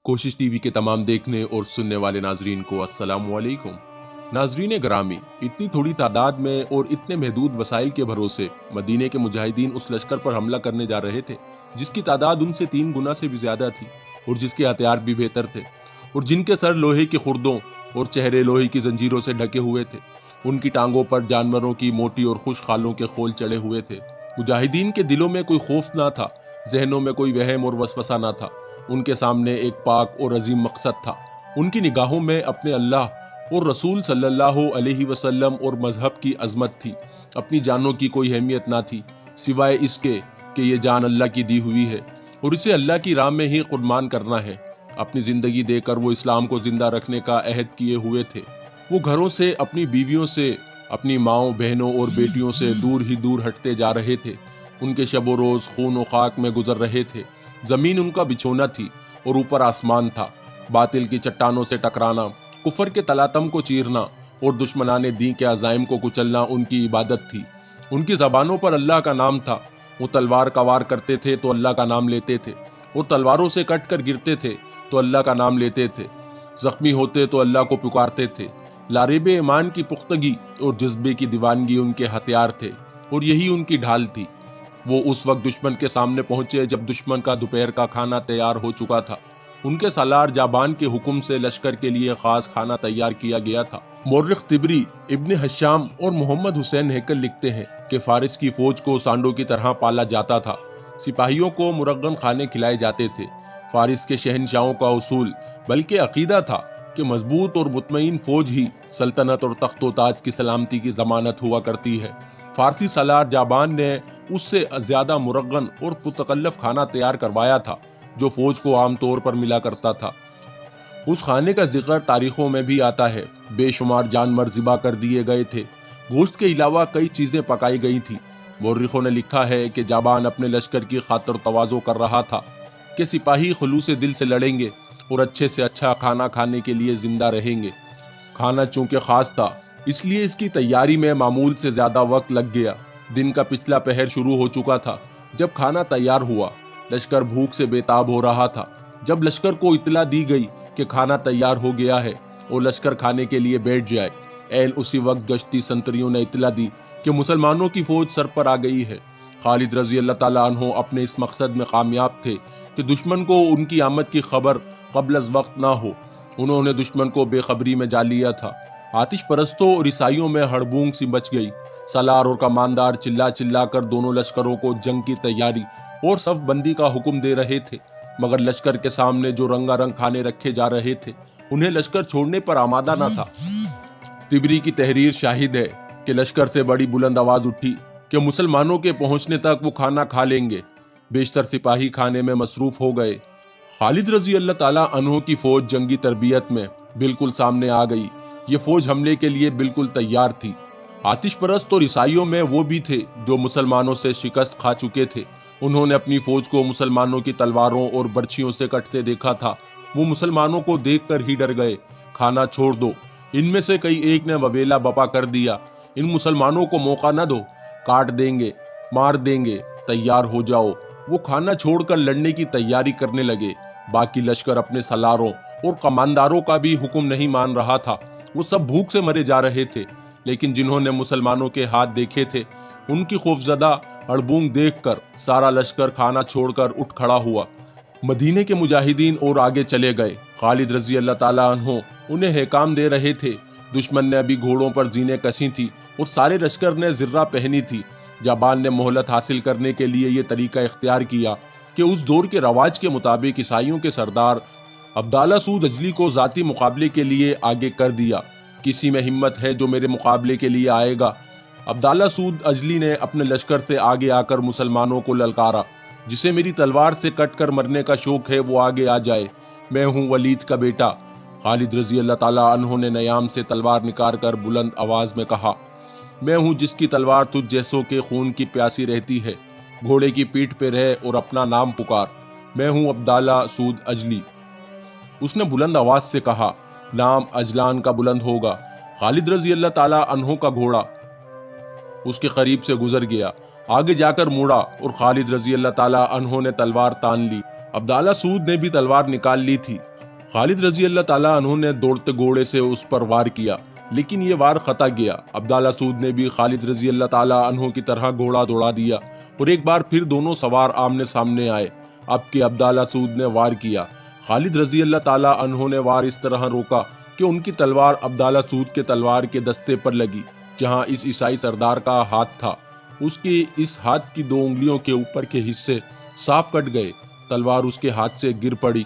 کوشش T V کے تمام دیکھنے اور سننے والے ناظرین کو السلام علیکم۔ ناظرین گرامی، اتنی تھوڑی تعداد میں اور اتنے محدود وسائل کے بھروسے مدینے کے مجاہدین اس لشکر پر حملہ کرنے جا رہے تھے جس کی تعداد ان سے 3 گنا سے بھی زیادہ تھی اور جس کے ہتھیار بھی بہتر تھے اور جن کے سر لوہے کی خردوں اور چہرے لوہے کی زنجیروں سے ڈھکے ہوئے تھے۔ ان کی ٹانگوں پر جانوروں کی موٹی اور خشک خالوں کے خول چڑھے ہوئے تھے۔ مجاہدین کے دلوں میں کوئی خوف نہ تھا، ذہنوں میں کوئی وہم اور وسوسہ نہ تھا۔ ان کے سامنے ایک پاک اور عظیم مقصد تھا۔ ان کی نگاہوں میں اپنے اللہ اور رسول صلی اللہ علیہ وسلم اور مذہب کی عظمت تھی۔ اپنی جانوں کی کوئی اہمیت نہ تھی سوائے اس کے کہ یہ جان اللہ کی دی ہوئی ہے اور اسے اللہ کی راہ میں ہی قربان کرنا ہے۔ اپنی زندگی دے کر وہ اسلام کو زندہ رکھنے کا عہد کیے ہوئے تھے۔ وہ گھروں سے، اپنی بیویوں سے، اپنی ماؤں، بہنوں اور بیٹیوں سے دور ہی دور ہٹتے جا رہے تھے۔ ان کے شب و روز خون و خاک میں گزر رہے تھے۔ زمین ان کا بچھونا تھی اور اوپر آسمان تھا۔ باطل کی چٹانوں سے ٹکرانا، کفر کے تلاتم کو چیرنا اور دشمنان دین کے عزائم کو کچلنا ان کی عبادت تھی۔ ان کی زبانوں پر اللہ کا نام تھا۔ وہ تلوار کا وار کرتے تھے تو اللہ کا نام لیتے تھے۔ وہ تلواروں سے کٹ کر گرتے تھے تو اللہ کا نام لیتے تھے۔ زخمی ہوتے تو اللہ کو پکارتے تھے۔ لاریب ایمان کی پختگی اور جذبے کی دیوانگی ان کے ہتھیار تھے اور یہی ان کی ڈھال تھی۔ وہ اس وقت دشمن کے سامنے پہنچے جب دشمن کا دوپہر کا کھانا تیار ہو چکا تھا۔ ان کے سالار جابان کے حکم سے لشکر کے لیے خاص کھانا تیار کیا گیا تھا۔ مورخ طبری، ابن حشام اور محمد حسین ہیکل لکھتے ہیں کہ فارس کی فوج کو سانڈوں کی طرح پالا جاتا تھا۔ سپاہیوں کو مرغن کھانے کھلائے جاتے تھے۔ فارس کے شہنشاہوں کا اصول بلکہ عقیدہ تھا کہ مضبوط اور مطمئن فوج ہی سلطنت اور تخت و تاج کی سلامتی کی ضمانت ہوا کرتی ہے۔ فارسی سالار جابان نے اس سے زیادہ مرغن اور پرتکلف کھانا تیار کروایا تھا جو فوج کو عام طور پر ملا کرتا تھا۔ اس کھانے کا ذکر تاریخوں میں بھی آتا ہے۔ بے شمار جانور ذبح کر دیے گئے تھے۔ گوشت کے علاوہ کئی چیزیں پکائی گئی تھیں۔ مورخوں نے لکھا ہے کہ جابان اپنے لشکر کی خاطر تواضع کر رہا تھا کہ سپاہی خلوص دل سے لڑیں گے اور اچھے سے اچھا کھانا کھانے کے لیے زندہ رہیں گے۔ کھانا چونکہ خاص تھا اس لیے اس کی تیاری میں معمول سے زیادہ وقت لگ گیا۔ دن کا پچھلا پہر شروع ہو چکا تھا جب کھانا تیار ہوا۔ لشکر بھوک سے بےتاب ہو رہا تھا۔ جب لشکر کو اطلاع دی گئی کہ کھانا تیار ہو گیا ہے اور لشکر کھانے کے لیے بیٹھ جائے، عین اسی وقت گشتی سنتریوں نے اطلاع دی کہ مسلمانوں کی فوج سر پر آ گئی ہے۔ خالد رضی اللہ تعالیٰ عنہ اپنے اس مقصد میں کامیاب تھے کہ دشمن کو ان کی آمد کی خبر قبل از وقت نہ ہو۔ انہوں نے دشمن کو بے خبری میں جا لیا تھا۔ آتش پرستوں اور عیسائیوں میں ہڑبونگ سی مچ گئی۔ سالار اور کماندار چلا چلا کر دونوں لشکروں کو جنگ کی تیاری اور صف بندی کا حکم دے رہے تھے، مگر لشکر کے سامنے جو رنگا رنگ کھانے رکھے جا رہے تھے انہیں لشکر چھوڑنے پر آمادہ نہ تھا۔ طبری کی تحریر شاہد ہے کہ لشکر سے بڑی بلند آواز اٹھی کہ مسلمانوں کے پہنچنے تک وہ کھانا کھا لیں گے۔ بیشتر سپاہی کھانے میں مصروف ہو گئے۔ خالد رضی اللہ تعالیٰ عنہ کی فوج جنگی تربیت میں بالکل سامنے آ گئی۔ یہ فوج حملے کے لیے بالکل تیار تھی۔ آتش پرست اور عیسائیوں میں وہ بھی تھے جو مسلمانوں سے شکست کھا چکے تھے۔ انہوں نے اپنی فوج کو مسلمانوں کی تلواروں اور برچھیوں سے کٹتے دیکھا تھا۔ وہ مسلمانوں کو دیکھ کر ہی ڈر گئے۔ کھانا چھوڑ دو، ان میں سے کئی ایک نے وویلا بپا کر دیا۔ ان مسلمانوں کو موقع نہ دو، کاٹ دیں گے، مار دیں گے، تیار ہو جاؤ۔ وہ کھانا چھوڑ کر لڑنے کی تیاری کرنے لگے۔ باقی لشکر اپنے سالاروں اور کمانداروں کا بھی حکم نہیں مان رہا تھا۔ وہ سب بھوک سے مرے جا رہے تھے، لیکن جنہوں نے مسلمانوں کے ہاتھ دیکھے تھے ان کی خوفزدہ ہڑبونگ دیکھ کر سارا لشکر کھانا چھوڑ کر اٹھ کھڑا ہوا۔ مدینے کے مجاہدین اور آگے چلے گئے۔ خالد رضی اللہ تعالیٰ عنہ انہیں احکام دے رہے تھے۔ دشمن نے ابھی گھوڑوں پر زینیں کسی تھی اور سارے لشکر نے زرہ پہنی تھی۔ جابان نے مہلت حاصل کرنے کے لیے یہ طریقہ اختیار کیا کہ اس دور کے رواج کے مطابق عیسائیوں کے سردار عبداللہ سود اجلی کو ذاتی مقابلے کے لیے آگے کر دیا۔ کسی میں ہمت ہے جو میرے مقابلے کے لیے آئے گا؟ عبداللہ سود اجلی نے اپنے لشکر سے آگے آ کر مسلمانوں کو للکارا۔ جسے میری تلوار سے کٹ کر مرنے کا شوق ہے وہ آگے آ جائے، میں ہوں ولید کا بیٹا۔ خالد رضی اللہ تعالیٰ عنہ نے نیام سے تلوار نکال کر بلند آواز میں کہا، میں ہوں جس کی تلوار تجھ جیسوں کے خون کی پیاسی رہتی ہے۔ گھوڑے کی پیٹھ پہ رہ اور اپنا نام پکار، میں ہوں عبداللہ سود اجلی۔ اس نے بلند آواز سے کہا، نام اجلان کا بلند ہوگا۔ خالد رضی اللہ تعالیٰ عنہ کا گھوڑا اس کے قریب سے گزر گیا، آگے جا کر مڑا اور خالد رضی اللہ تعالیٰ عنہ نے تلوار تان لی۔ عبداللہ سود نے بھی تلوار نکال لی تھی۔ خالد رضی اللہ تعالیٰ عنہ نے دوڑتے گھوڑے سے اس پر وار کیا، لیکن یہ وار خطا گیا۔ عبداللہ سعود نے بھی خالد رضی اللہ تعالیٰ عنہ کی طرح گھوڑا دوڑا دیا اور ایک بار پھر دونوں سوار آمنے سامنے آئے۔ اب کہ عبداللہ سعود نے وار کیا، خالد رضی اللہ تعالیٰ عنہ نے وار اس طرح روکا کہ ان کی تلوار عبداللہ سعود کے تلوار کے دستے پر لگی، جہاں اس عیسائی سردار کا ہاتھ تھا اس کے اس ہاتھ کی 2 انگلیوں کے اوپر کے حصے صاف کٹ گئے، تلوار اس کے ہاتھ سے گر پڑی۔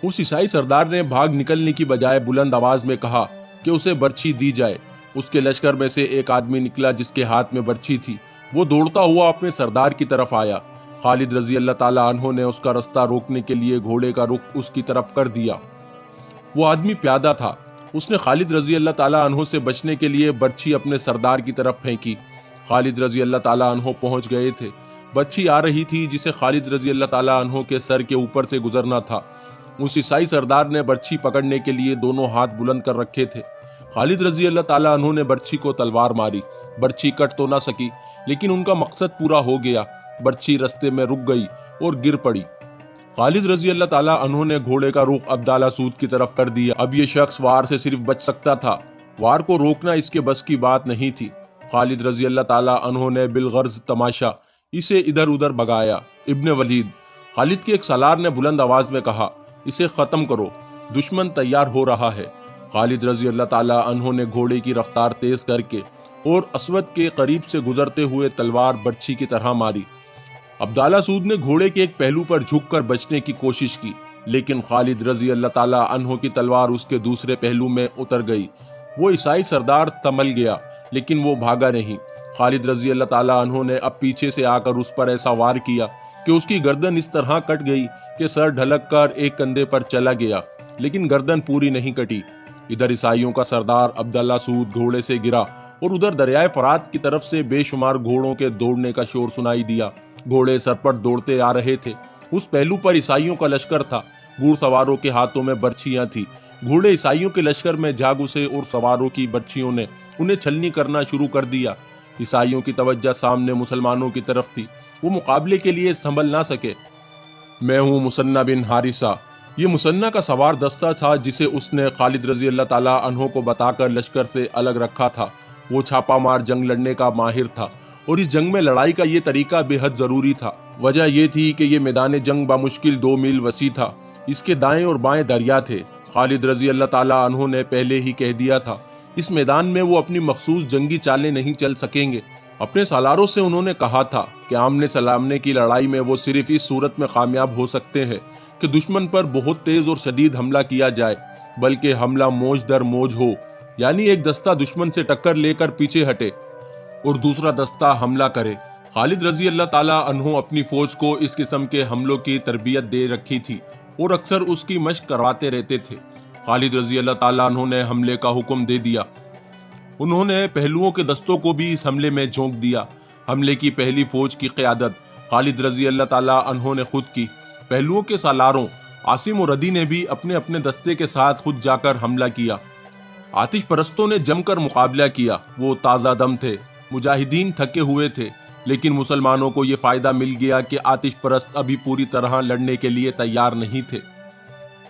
اس عیسائی سردار نے بھاگ نکلنے کی بجائے بلند آواز میں کہا کہ اسے برچھی دی جائے۔ اس کے لشکر میں سے ایک آدمی نکلا جس کے ہاتھ میں برچھی تھی، وہ دوڑتا ہوا اپنے سردار کی طرف آیا۔ خالد رضی اللہ تعالیٰ عنہ نے اس کا رستہ روکنے کے لیے گھوڑے کا رخ اس کی طرف کر دیا۔ وہ آدمی پیادہ تھا، اس نے خالد رضی اللہ تعالیٰ عنہ سے بچنے کے لیے برچھی اپنے سردار کی طرف پھینکی۔ خالد رضی اللہ تعالیٰ عنہ پہنچ گئے تھے، برچھی آ رہی تھی جسے خالد رضی اللہ تعالیٰ عنہ کے سر کے اوپر سے گزرنا تھا۔ اس عیسائی سردار نے برچھی پکڑنے کے لیے دونوں ہاتھ بلند کر رکھے تھے۔ خالد رضی اللہ تعالیٰ عنہ نے برچھی کو تلوار ماری، برچھی کٹ تو نہ سکی لیکن ان کا مقصد پورا ہو گیا۔ برچھی رستے میں رک گئی اور گر پڑی۔ خالد رضی اللہ تعالیٰ عنہ نے گھوڑے کا رخ عبداللہ سعود کی طرف کر دیا۔ اب یہ شخص وار سے صرف بچ سکتا تھا، وار کو روکنا اس کے بس کی بات نہیں تھی۔ خالد رضی اللہ تعالیٰ عنہ نے بالغرض تماشا اسے ادھر ادھر بگایا۔ ابن ولید، خالد کے ایک سالار نے بلند آواز میں کہا، اسے ختم کرو، دشمن تیار ہو رہا ہے۔ خالد رضی اللہ تعالیٰ عنہ نے گھوڑے کی رفتار تیز کر کے اور اسود کے قریب سے گزرتے ہوئے تلوار برچھی کی طرح ماری۔ عبداللہ سعود نے گھوڑے کے ایک پہلو پر جھک کر بچنے کی کوشش کی، لیکن خالد رضی اللہ تعالیٰ عنہ کی تلوار اس کے دوسرے پہلو میں اتر گئی۔ وہ عیسائی سردار تمل گیا لیکن وہ بھاگا نہیں۔ خالد رضی اللہ تعالیٰ عنہ نے اب پیچھے سے آ کر اس پر ایسا وار کیا کہ اس کی گردن اس طرح کٹ گئی کہ سر ڈھلک کر ایک کندھے پر چلا گیا، لیکن گردن پوری نہیں کٹی۔ ادھر عیسائیوں کا سردار عبداللہ سعود گھوڑے سے گرا اور ادھر دریائے فرات کی طرف سے بے شمار گھوڑوں کے دوڑنے کا شور سنائی دیا۔ گھوڑے سرپٹ دوڑتے آ رہے تھے۔ اس پہلو پر عیسائیوں کا لشکر تھا، گھوڑ سواروں کے ہاتھوں میں برچھیاں تھیں۔ گھوڑے عیسائیوں کے لشکر میں جا گھسے اور سواروں کی برچھیوں نے انہیں چھلنی کرنا شروع کر دیا۔ عیسائیوں کی توجہ سامنے مسلمانوں کی طرف تھی، وہ مقابلے کے لیے سنبھل نہ سکے۔ میں ہوں مثنہ بن حارثہ، یہ مثنہ کا سوار دستہ تھا جسے اس نے خالد رضی اللہ تعالیٰ عنہ کو بتا کر لشکر سے الگ رکھا تھا۔ وہ چھاپا مار جنگ لڑنے کا ماہر تھا اور اس جنگ میں لڑائی کا یہ طریقہ بے حد ضروری تھا۔ وجہ یہ تھی کہ یہ میدان جنگ بمشکل 2 میل وسیع تھا، اس کے دائیں اور بائیں دریا تھے۔ خالد رضی اللہ تعالیٰ عنہ نے پہلے ہی کہہ دیا تھا، اس میدان میں وہ اپنی مخصوص جنگی چالیں نہیں چل سکیں گے۔ اپنے سالاروں سے انہوں نے کہا تھا کہ آمنے سامنے کی لڑائی میں وہ صرف اس صورت میں کامیاب ہو سکتے ہیں کہ دشمن پر بہت تیز اور شدید حملہ کیا جائے، بلکہ حملہ موج در موج ہو، یعنی ایک دستہ دشمن سے ٹکر لے کر پیچھے ہٹے اور دوسرا دستہ حملہ کرے۔ خالد رضی اللہ تعالیٰ عنہ اپنی فوج کو اس قسم کے حملوں کی تربیت دے رکھی تھی اور اکثر اس کی مشق کرواتے رہتے تھے۔ خالد رضی اللہ تعالیٰ عنہ نے حملے کا حکم دے دیا۔ انہوں نے پہلوؤں کے دستوں کو بھی اس حملے میں جھونک دیا۔ حملے کی پہلی فوج کی قیادت خالد رضی اللہ تعالیٰ عنہ نے خود کی۔ پہلوؤں کے سالاروں عاصم و ردی نے بھی اپنے اپنے دستے کے ساتھ خود جا کر حملہ کیا۔ آتش پرستوں نے جم کر مقابلہ کیا، وہ تازہ دم تھے، مجاہدین تھکے ہوئے تھے، لیکن مسلمانوں کو یہ فائدہ مل گیا کہ آتش پرست ابھی پوری طرح لڑنے کے لیے تیار نہیں تھے۔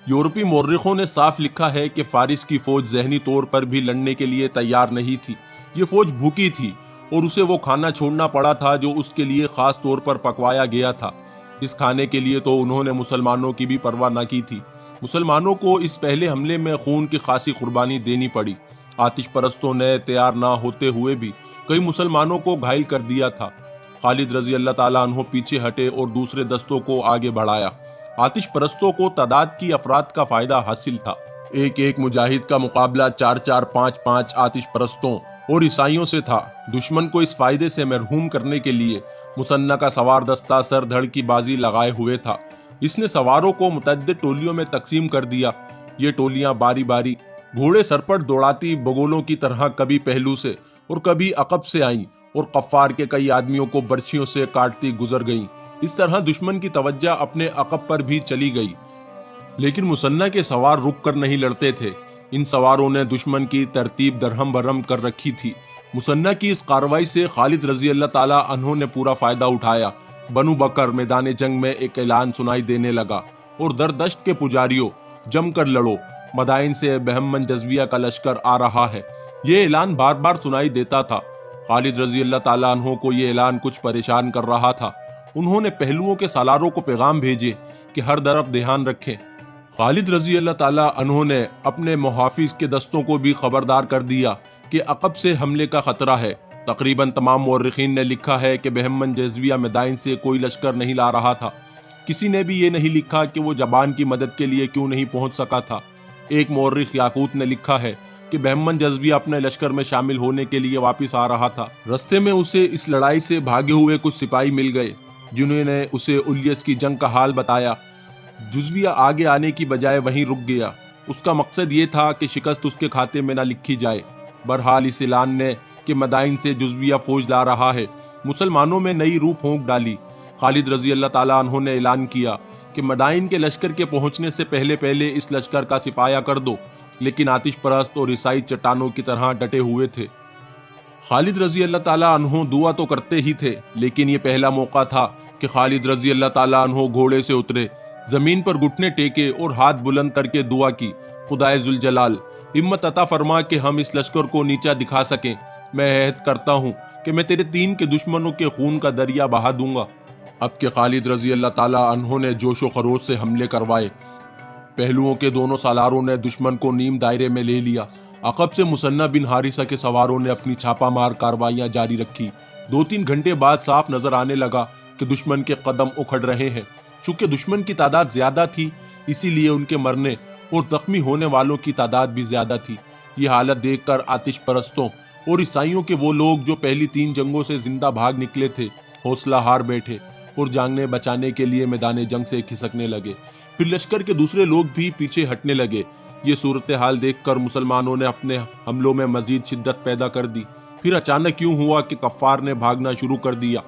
یورپی مورخوں نے صاف لکھا ہے کہ فارس کی فوج ذہنی طور پر بھی لڑنے کے لیے تیار نہیں تھی۔ یہ فوج بھوکی تھی اور اسے وہ کھانا چھوڑنا پڑا تھا جو اس کے لیے خاص طور پر پکوایا گیا تھا۔ اس کھانے کے لیے تو انہوں نے مسلمانوں کی بھی پرواہ نہ کی تھی۔ مسلمانوں کو اس پہلے حملے میں خون کی خاصی قربانی دینی پڑی۔ آتش پرستوں نے تیار نہ ہوتے ہوئے بھی کئی مسلمانوں کو گھائل کر دیا تھا۔ خالد رضی اللہ تعالیٰ عنہ پیچھے ہٹے اور دوسرے دستوں کو آگے بڑھایا۔ آتش پرستوں کو تعداد کی افراد کا فائدہ حاصل تھا۔ ایک ایک مجاہد کا مقابلہ 4 5 5 آتش پرستوں اور عیسائیوں سے تھا۔ دشمن کو اس فائدے سے محروم کرنے کے لیے مثنہ کا سوار دستہ سر دھڑ کی بازی لگائے ہوئے تھا۔ اس نے سواروں کو متعدد ٹولیوں میں تقسیم کر دیا۔ یہ ٹولیاں باری باری گھوڑے سرپٹ دوڑاتی بگولوں کی طرح کبھی پہلو سے اور کبھی عقب سے آئیں اور غفار کے کئی آدمیوں کو برچھیوں سے کاٹتی گزر گئیں۔ اس طرح دشمن کی توجہ اپنے عقب پر بھی چلی گئی، لیکن مثنہ کے سوار رک کر نہیں لڑتے تھے۔ ان سواروں نے دشمن کی ترتیب درہم برہم کر رکھی تھی۔ مثنہ کی اس کارروائی سے خالد رضی اللہ تعالیٰ عنہ نے پورا فائدہ اٹھایا۔ بنو بکر میدان جنگ میں ایک اعلان سنائی دینے لگا اور دردشت کے پجاریوں جم کر لڑو، مدائن سے بہمن جزویہ کا لشکر آ رہا ہے۔ یہ اعلان بار بار سنائی دیتا تھا۔ خالد رضی اللہ تعالیٰ عنہ کو یہ اعلان کچھ پریشان کر رہا تھا۔ انہوں نے پہلوؤں کے سالاروں کو پیغام بھیجے کہ ہر طرف دھیان رکھیں۔ خالد رضی اللہ تعالیٰ عنہ نے اپنے محافظ کے دستوں کو بھی خبردار کر دیا کہ عقب سے حملے کا خطرہ ہے۔ تقریباً تمام مورخین نے لکھا ہے کہ بہمن جزویہ مدائن سے کوئی لشکر نہیں لا رہا تھا۔ کسی نے بھی یہ نہیں لکھا کہ وہ جبان کی مدد کے لیے کیوں نہیں پہنچ سکا تھا۔ ایک مورخ یاقوت نے لکھا ہے کہ بہمن جزویہ اپنے لشکر میں شامل ہونے کے لیے واپس آ رہا تھا۔ رستے میں اسے اس لڑائی سے بھاگے ہوئے کچھ سپاہی مل گئے جنہوں نے اسے الیس کی جنگ کا حال بتایا۔ جزویہ آگے آنے کی بجائے وہیں رک گیا۔ اس کا مقصد یہ تھا کہ شکست اس کے کھاتے میں نہ لکھی جائے۔ بہرحال اس اعلان نے کہ مدائن سے جزویہ فوج لا رہا ہے، مسلمانوں میں نئی روح پھونک ڈالی۔ خالد رضی اللہ تعالیٰ عنہ نے اعلان کیا کہ مدائن کے لشکر کے پہنچنے سے پہلے اس لشکر کا صفایا کر دو، لیکن آتش پرست اور عیسائی چٹانوں کی طرح ڈٹے ہوئے تھے۔ خالد رضی اللہ تعالیٰ عنہ دعا تو کرتے ہی تھے، لیکن یہ پہلا موقع تھا کہ خالد رضی اللہ تعالیٰ عنہ گھوڑے سے اترے، زمین پر گھٹنے ٹیکے اور ہاتھ بلند کر کے دعا کی، خدائے ذوالجلال ہمت عطا فرما کہ ہم اس لشکر کو نیچا دکھا سکیں۔ میں عہد کرتا ہوں کہ میں تیرے دین کے دشمنوں کے خون کا دریا بہا دوں گا۔ اب کہ خالد رضی اللہ تعالیٰ عنہ نے جوش و خروش سے حملے کروائے، پہلوؤں کے دونوں سالاروں نے دشمن کو نیم دائرے میں لے لیا۔ عقب سے مثنہ بن حارثہ کے سواروں نے اپنی چھاپا مار کاروائیاں جاری رکھی۔ 2-3 گھنٹے بعد صاف نظر آنے لگا کہ دشمن کے قدم اکھڑ رہے ہیں۔ چونکہ دشمن کی تعداد زیادہ تھی، اسی لیے ان کے مرنے اور زخمی ہونے والوں کی تعداد بھی زیادہ تھی۔ یہ حالت دیکھ کر آتش پرستوں اور عیسائیوں کے وہ لوگ جو پہلی 3 جنگوں سے زندہ بھاگ نکلے تھے، حوصلہ ہار بیٹھے اور جانیں بچانے کے لیے میدان جنگ سے کھسکنے لگے۔ پھر لشکر کے دوسرے لوگ بھی پیچھے ہٹنے لگے۔ یہ صورتحال دیکھ کر مسلمانوں نے اپنے حملوں میں مزید شدت پیدا کر دی۔ پھر اچانک یوں ہوا کہ کفار نے بھاگنا شروع کر دیا۔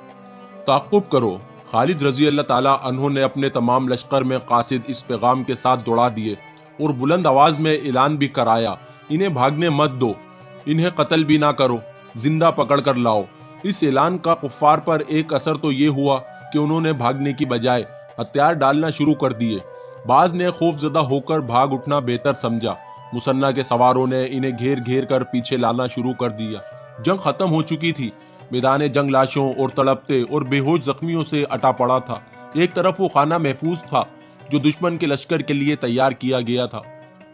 تعقب کرو، خالد رضی اللہ تعالیٰ عنہ نے اپنے تمام لشکر میں قاصد اس پیغام کے ساتھ دوڑا دیے اور بلند آواز میں اعلان بھی کرایا، انہیں بھاگنے مت دو، انہیں قتل بھی نہ کرو، زندہ پکڑ کر لاؤ۔ اس اعلان کا کفار پر ایک اثر تو یہ ہوا کہ انہوں نے بھاگنے کی بجائے ہتھیار ڈالنا شروع کر دیے۔ بعض نے خوف زدہ ہو کر بھاگ اٹھنا بہتر سمجھا۔ مثنہ کے سواروں نے انہیں گھیر گھیر کر پیچھے لانا شروع کر دیا۔ جنگ ختم ہو چکی تھی۔ میدان جنگ لاشوں اور تڑپتے اور بے ہوش زخمیوں سے اٹا پڑا تھا۔ ایک طرف وہ خانہ محفوظ تھا جو دشمن کے لشکر کے لیے تیار کیا گیا تھا۔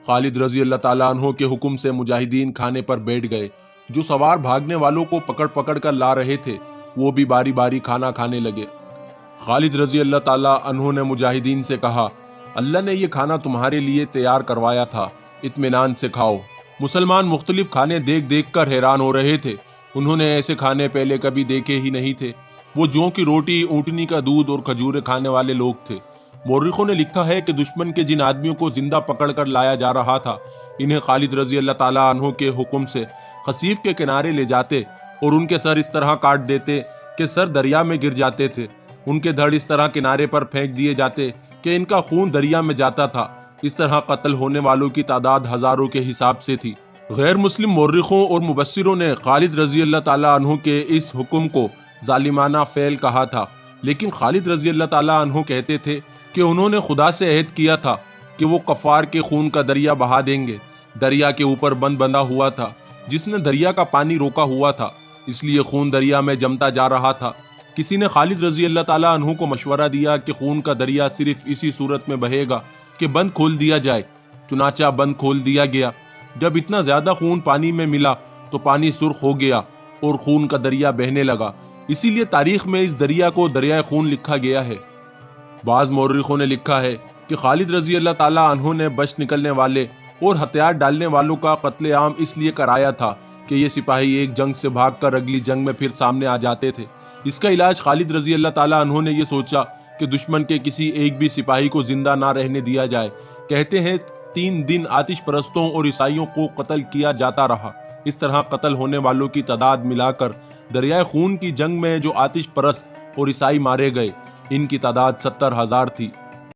خالد رضی اللہ تعالیٰ عنہ کے حکم سے مجاہدین کھانے پر بیٹھ گئے۔ جو سوار بھاگنے والوں کو پکڑ پکڑ کر لا رہے تھے، وہ بھی باری باری کھانا کھانے لگے۔ خالد رضی اللہ تعالیٰ عنہ نے مجاہدین سے کہا، اللہ نے یہ کھانا تمہارے لیے تیار کروایا تھا، اطمینان سے کھاؤ۔ مسلمان مختلف کھانے دیکھ دیکھ کر حیران ہو رہے تھے۔ انہوں نے ایسے کھانے پہلے کبھی دیکھے ہی نہیں تھے۔ وہ جوں کی روٹی، اونٹنی کا دودھ اور کھجوریں کھانے والے لوگ تھے۔ مورخوں نے لکھا ہے کہ دشمن کے جن آدمیوں کو زندہ پکڑ کر لایا جا رہا تھا، انہیں خالد رضی اللہ تعالیٰ عنہ کے حکم سے خصیف کے کنارے لے جاتے اور ان کے سر اس طرح کاٹ دیتے کہ سر دریا میں گر جاتے تھے۔ ان کے دھڑ اس طرح کنارے پر پھینک دیے جاتے کہ ان کا خون دریا میں جاتا تھا۔ اس طرح قتل ہونے والوں کی تعداد ہزاروں کے حساب سے تھی۔ غیر مسلم مورخوں اور مبصروں نے خالد رضی اللہ تعالیٰ عنہ کے اس حکم کو ظالمانہ فعل کہا تھا، لیکن خالد رضی اللہ تعالیٰ عنہ کہتے تھے کہ انہوں نے خدا سے عہد کیا تھا کہ وہ کفار کے خون کا دریا بہا دیں گے۔ دریا کے اوپر بند بندھا ہوا تھا جس نے دریا کا پانی روکا ہوا تھا، اس لیے خون دریا میں جمتا جا رہا تھا۔ کسی نے خالد رضی اللہ تعالیٰ عنہ کو مشورہ دیا کہ خون کا دریا صرف اسی صورت میں بہے گا کہ بند کھول دیا جائے۔ چنانچہ بند کھول دیا گیا۔ جب اتنا زیادہ خون پانی میں ملا تو پانی سرخ ہو گیا اور خون کا دریا بہنے لگا، اسی لیے تاریخ میں اس دریا کو دریائے خون لکھا گیا ہے۔ بعض مورخوں نے لکھا ہے کہ خالد رضی اللہ تعالیٰ عنہ نے بچ نکلنے والے اور ہتھیار ڈالنے والوں کا قتل عام اس لیے کرایا تھا کہ یہ سپاہی ایک جنگ سے بھاگ کر اگلی جنگ میں پھر سامنے آ جاتے تھے۔ اس کا علاج خالد رضی اللہ تعالیٰ عنہ نے یہ سوچا کہ دشمن کے کسی ایک بھی سپاہی کو زندہ نہ رہنے دیا جائے۔ کہتے ہیں 3 دن آتش پرستوں اور عیسائیوں کو قتل کیا جاتا رہا۔ اس طرح قتل ہونے والوں کی تعداد ملا کر دریائے خون کی جنگ میں جو آتش پرست اور عیسائی مارے گئے، ان کی تعداد 70,000 تھی۔